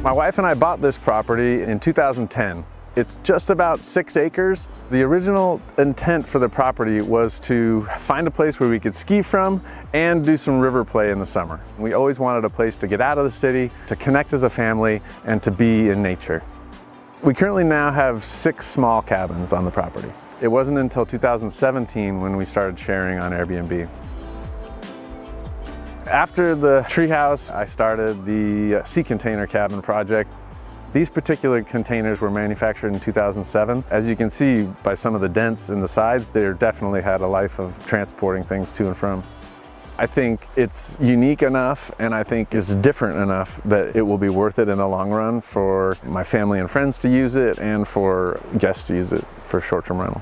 My wife and I bought this property in 2010. It's just about 6 acres. The original intent for the property was to find a place where we could ski from and do some river play in the summer. We always wanted a place to get out of the city, to connect as a family, and to be in nature. We currently now have 6 small cabins on the property. It wasn't until 2017 when we started sharing on Airbnb. After the treehouse, I started the sea container cabin project. These particular containers were manufactured in 2007. As you can see by some of the dents in the sides, they definitely had a life of transporting things to and from. I think it's unique enough and I think it's different enough that it will be worth it in the long run for my family and friends to use it and for guests to use it for short-term rental.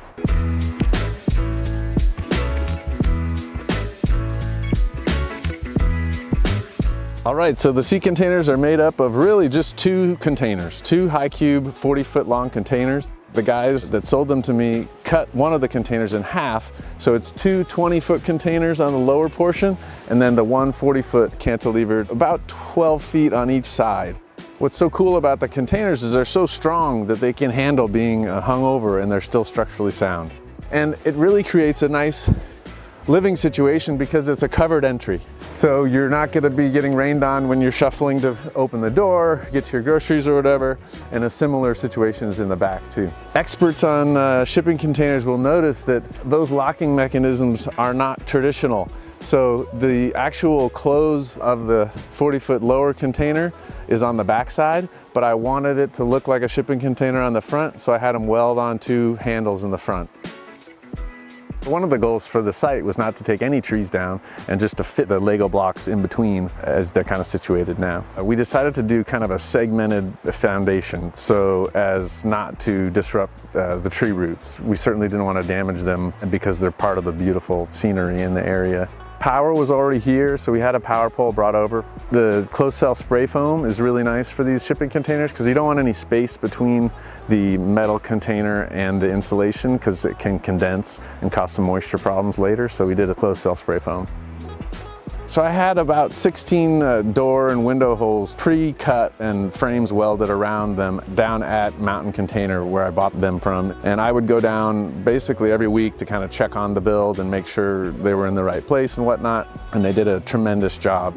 All right, so the sea containers are made up of really just 2 containers, 2 high cube 40-foot long containers. The guys that sold them to me cut one of the containers in half, so it's 2 20-foot containers on the lower portion and then the one 40-foot cantilevered about 12 feet on each side. What's so cool about the containers is they're so strong that they can handle being hung over and they're still structurally sound. And it really creates a nice living situation because it's a covered entry. So you're not going to be getting rained on when you're shuffling to open the door, get your groceries or whatever, and a similar situation is in the back too. Experts on shipping containers will notice that those locking mechanisms are not traditional. So the actual close of the 40-foot lower container is on the back side, but I wanted it to look like a shipping container on the front, so I had them weld on 2 handles in the front. One of the goals for the site was not to take any trees down and just to fit the Lego blocks in between as they're kind of situated now. We decided to do kind of a segmented foundation so as not to disrupt the tree roots. We certainly didn't want to damage them because they're part of the beautiful scenery in the area. Power was already here, so we had a power pole brought over. The closed cell spray foam is really nice for these shipping containers because you don't want any space between the metal container and the insulation because it can condense and cause some moisture problems later, so we did a closed cell spray foam. So I had about 16 door and window holes pre-cut and frames welded around them down at Mountain Container where I bought them from. And I would go down basically every week to kind of check on the build and make sure they were in the right place and whatnot. And they did a tremendous job.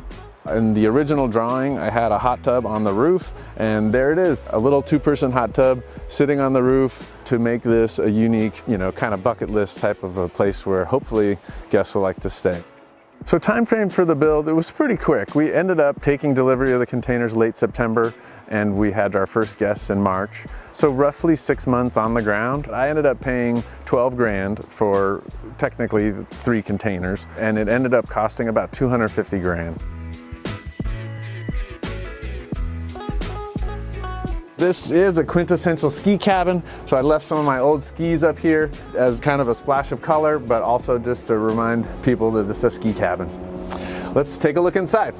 In the original drawing, I had a hot tub on the roof, and there it is, a little 2-person hot tub sitting on the roof to make this a unique, kind of bucket list type of a place where hopefully guests will like to stay. So time frame for the build, it was pretty quick. We ended up taking delivery of the containers late September and we had our first guests in March. So roughly 6 months on the ground. I ended up paying 12 grand for technically 3 containers and it ended up costing about 250 grand. This is a quintessential ski cabin, so I left some of my old skis up here as kind of a splash of color, but also just to remind people that this is a ski cabin. Let's take a look inside.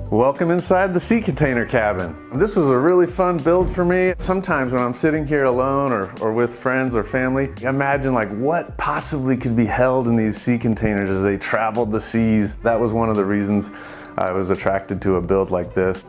Welcome inside the sea container cabin. This was a really fun build for me. Sometimes when I'm sitting here alone or with friends or family, I imagine like what possibly could be held in these sea containers as they traveled the seas. That was one of the reasons I was attracted to a build like this.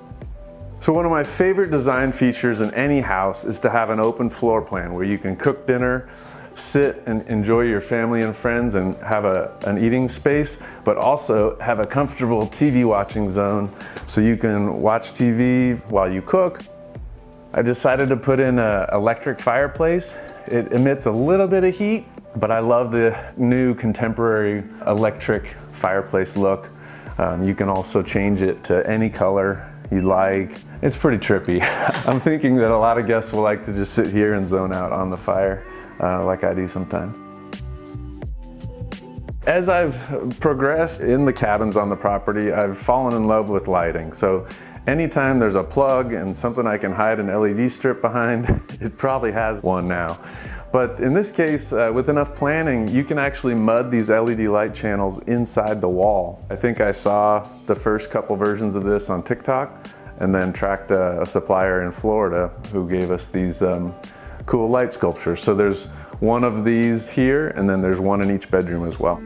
So one of my favorite design features in any house is to have an open floor plan where you can cook dinner, sit and enjoy your family and friends and have an eating space, but also have a comfortable TV watching zone so you can watch TV while you cook. I decided to put in an electric fireplace. It emits a little bit of heat, but I love the new contemporary electric fireplace look. You can also change it to any color you like. It's pretty trippy. I'm thinking that a lot of guests will like to just sit here and zone out on the fire like I do sometimes. As I've progressed in the cabins on the property, I've fallen in love with lighting. So anytime there's a plug and something I can hide an LED strip behind, it probably has one now. But in this case, with enough planning, you can actually mud these LED light channels inside the wall. I think I saw the first couple versions of this on TikTok and then tracked a supplier in Florida who gave us these cool light sculptures. So there's one of these here and then there's one in each bedroom as well.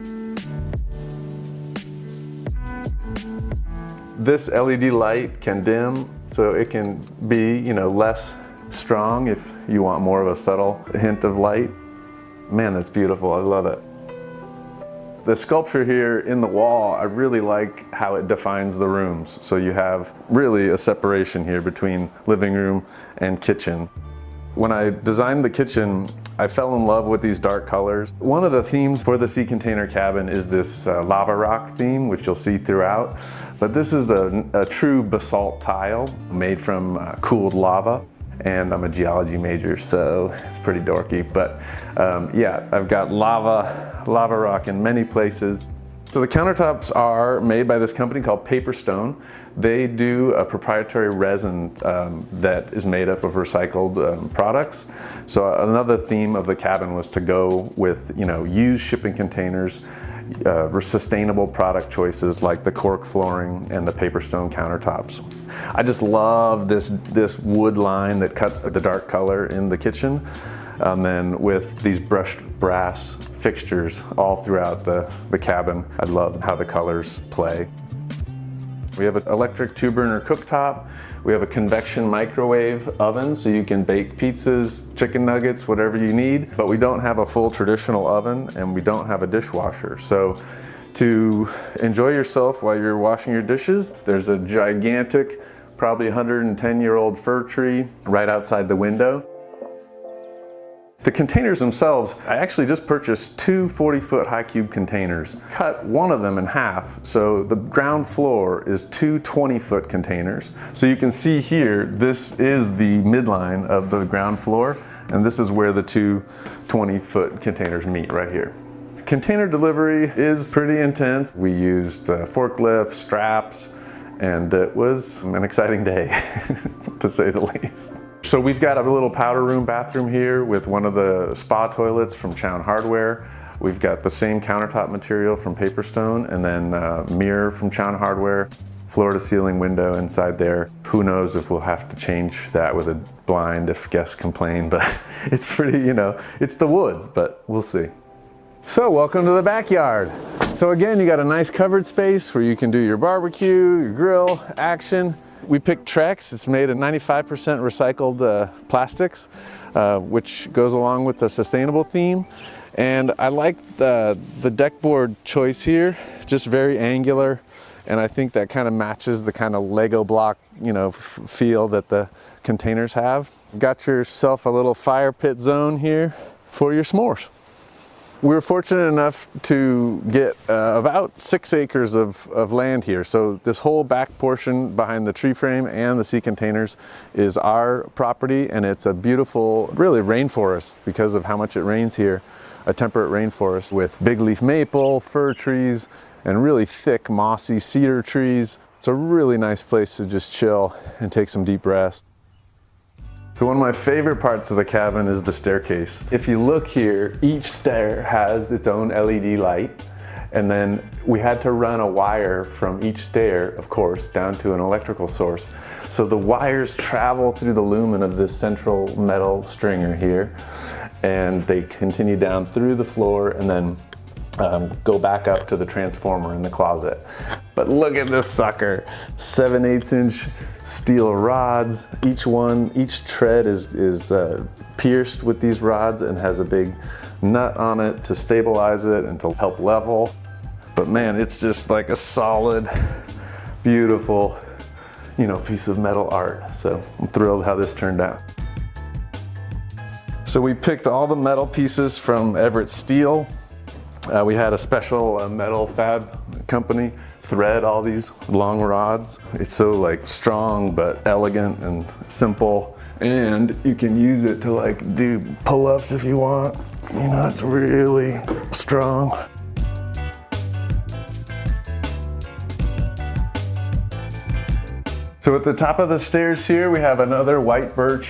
This LED light can dim, so it can be, less strong if you want more of a subtle hint of light. Man, that's beautiful, I love it. The sculpture here in the wall, I really like how it defines the rooms. So you have really a separation here between living room and kitchen. When I designed the kitchen, I fell in love with these dark colors. One of the themes for the sea container cabin is this lava rock theme, which you'll see throughout. But this is a true basalt tile made from cooled lava. And I'm a geology major, so it's pretty dorky. But yeah, I've got lava rock in many places. So the countertops are made by this company called Paper Stone. They do a proprietary resin that is made up of recycled products. So another theme of the cabin was to go with, used shipping containers, sustainable product choices like the cork flooring and the Paper Stone countertops. I just love this wood line that cuts the dark color in the kitchen, and then with these brushed brass fixtures all throughout the cabin. I love how the colors play. We have an electric 2-burner cooktop. We have a convection microwave oven, so you can bake pizzas, chicken nuggets, whatever you need. But we don't have a full traditional oven, and we don't have a dishwasher. So to enjoy yourself while you're washing your dishes, there's a gigantic, probably 110-year-old fir tree right outside the window. The containers themselves, I actually just purchased 2 40-foot high cube containers, cut one of them in half, so the ground floor is 2 20-foot containers. So you can see here, this is the midline of the ground floor, and this is where the 2 20-foot containers meet right here. Container delivery is pretty intense. We used forklifts, straps, and it was an exciting day, to say the least. So we've got a little powder room bathroom here with one of the spa toilets from Chown Hardware. We've got the same countertop material from Paper Stone, and then mirror from Chown Hardware, floor to ceiling window inside there. Who knows if we'll have to change that with a blind if guests complain, but it's pretty, it's the woods, but we'll see. So welcome to the backyard. So again, you got a nice covered space where you can do your barbecue, your grill, action. We picked Trex. It's made of 95% recycled plastics, which goes along with the sustainable theme. And I like the deck board choice here, just very angular. And I think that kind of matches the kind of Lego block, feel that the containers have. Got yourself a little fire pit zone here for your s'mores. We were fortunate enough to get about 6 acres of land here. So this whole back portion behind the tree frame and the sea containers is our property, and it's a beautiful, really rainforest because of how much it rains here. A temperate rainforest with big leaf maple, fir trees, and really thick mossy cedar trees. It's a really nice place to just chill and take some deep rest. So one of my favorite parts of the cabin is the staircase. If you look here, each stair has its own LED light, and then we had to run a wire from each stair, of course, down to an electrical source. So the wires travel through the lumen of this central metal stringer here, and they continue down through the floor and then go back up to the transformer in the closet. But look at this sucker, 7/8 inch steel rods. Each tread is pierced with these rods and has a big nut on it to stabilize it and to help level. But man, it's just like a solid, beautiful, piece of metal art. So I'm thrilled how this turned out. So we picked all the metal pieces from Everett Steel. We had a special metal fab company thread all these long rods. It's so strong but elegant and simple, and you can use it to do pull-ups if you want. It's really strong. So at the top of the stairs here, we have another white birch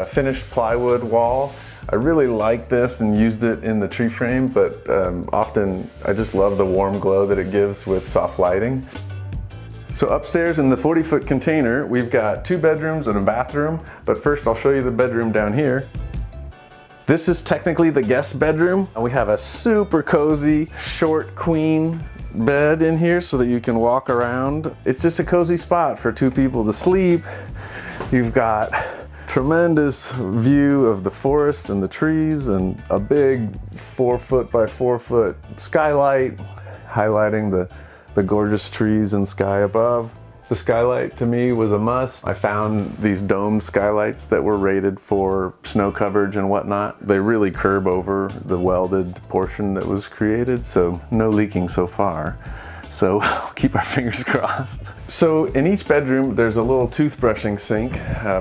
finished plywood wall. I really like this and used it in the tree frame, but often I just love the warm glow that it gives with soft lighting. So upstairs in the 40-foot container, we've got 2 bedrooms and a bathroom, but first I'll show you the bedroom down here. This is technically the guest bedroom. We have a super cozy, short queen bed in here so that you can walk around. It's just a cozy spot for two people to sleep. You've got tremendous view of the forest and the trees and a big 4-foot by 4-foot skylight highlighting the gorgeous trees and sky above. The skylight to me was a must. I found these domed skylights that were rated for snow coverage and whatnot. They really curb over the welded portion that was created, so no leaking so far. So keep our fingers crossed. So in each bedroom, there's a little toothbrushing sink.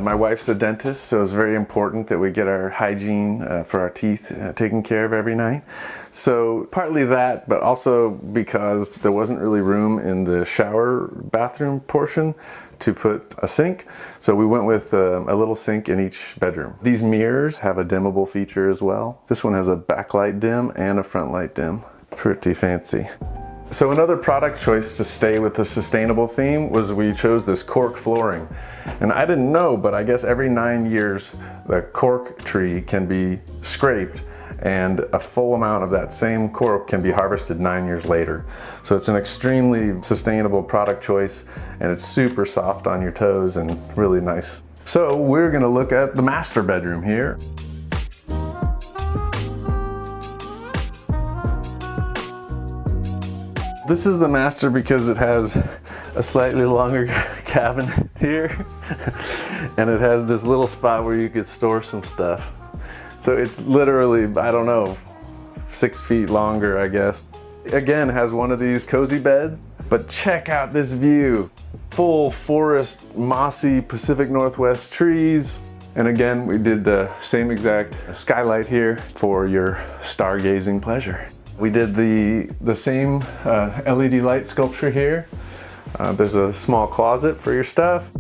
My wife's a dentist, so it's very important that we get our hygiene for our teeth taken care of every night. So partly that, but also because there wasn't really room in the shower bathroom portion to put a sink. So we went with a little sink in each bedroom. These mirrors have a dimmable feature as well. This one has a backlight dim and a front light dim. Pretty fancy. So another product choice to stay with the sustainable theme was we chose this cork flooring. And I didn't know, but I guess every 9 years the cork tree can be scraped and a full amount of that same cork can be harvested 9 years later. So it's an extremely sustainable product choice and it's super soft on your toes and really nice. So we're gonna look at the master bedroom here. This is the master because it has a slightly longer cabin here and it has this little spot where you could store some stuff. So it's literally, I don't know, 6 feet longer, I guess. Again, has one of these cozy beds, but check out this view. Full forest, mossy Pacific Northwest trees. And again, we did the same exact skylight here for your stargazing pleasure. We did the same LED light sculpture here. There's a small closet for your stuff.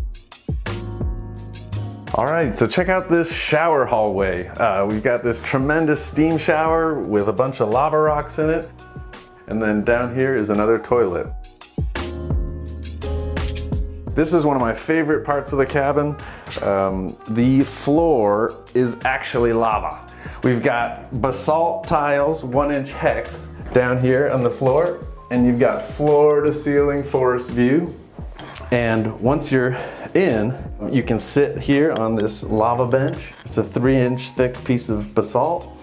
All right, so check out this shower hallway. We've got this tremendous steam shower with a bunch of lava rocks in it. And then down here is another toilet. This is one of my favorite parts of the cabin. The floor is actually lava. We've got basalt tiles, 1-inch hex down here on the floor, and you've got floor to ceiling forest view. And once you're in, you can sit here on this lava bench. It's a 3-inch thick piece of basalt.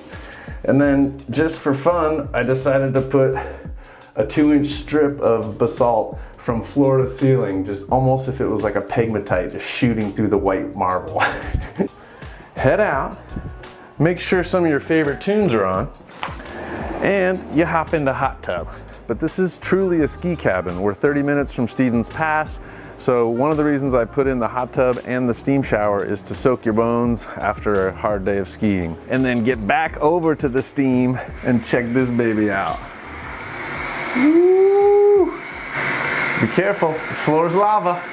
And then just for fun, I decided to put a 2-inch strip of basalt from floor to ceiling, just almost if it was like a pegmatite just shooting through the white marble. Head out. Make sure some of your favorite tunes are on, and you hop in the hot tub. But this is truly a ski cabin. We're 30 minutes from Stevens Pass, so one of the reasons I put in the hot tub and the steam shower is to soak your bones after a hard day of skiing. And then get back over to the steam and check this baby out. Woo! Be careful, the floor's lava.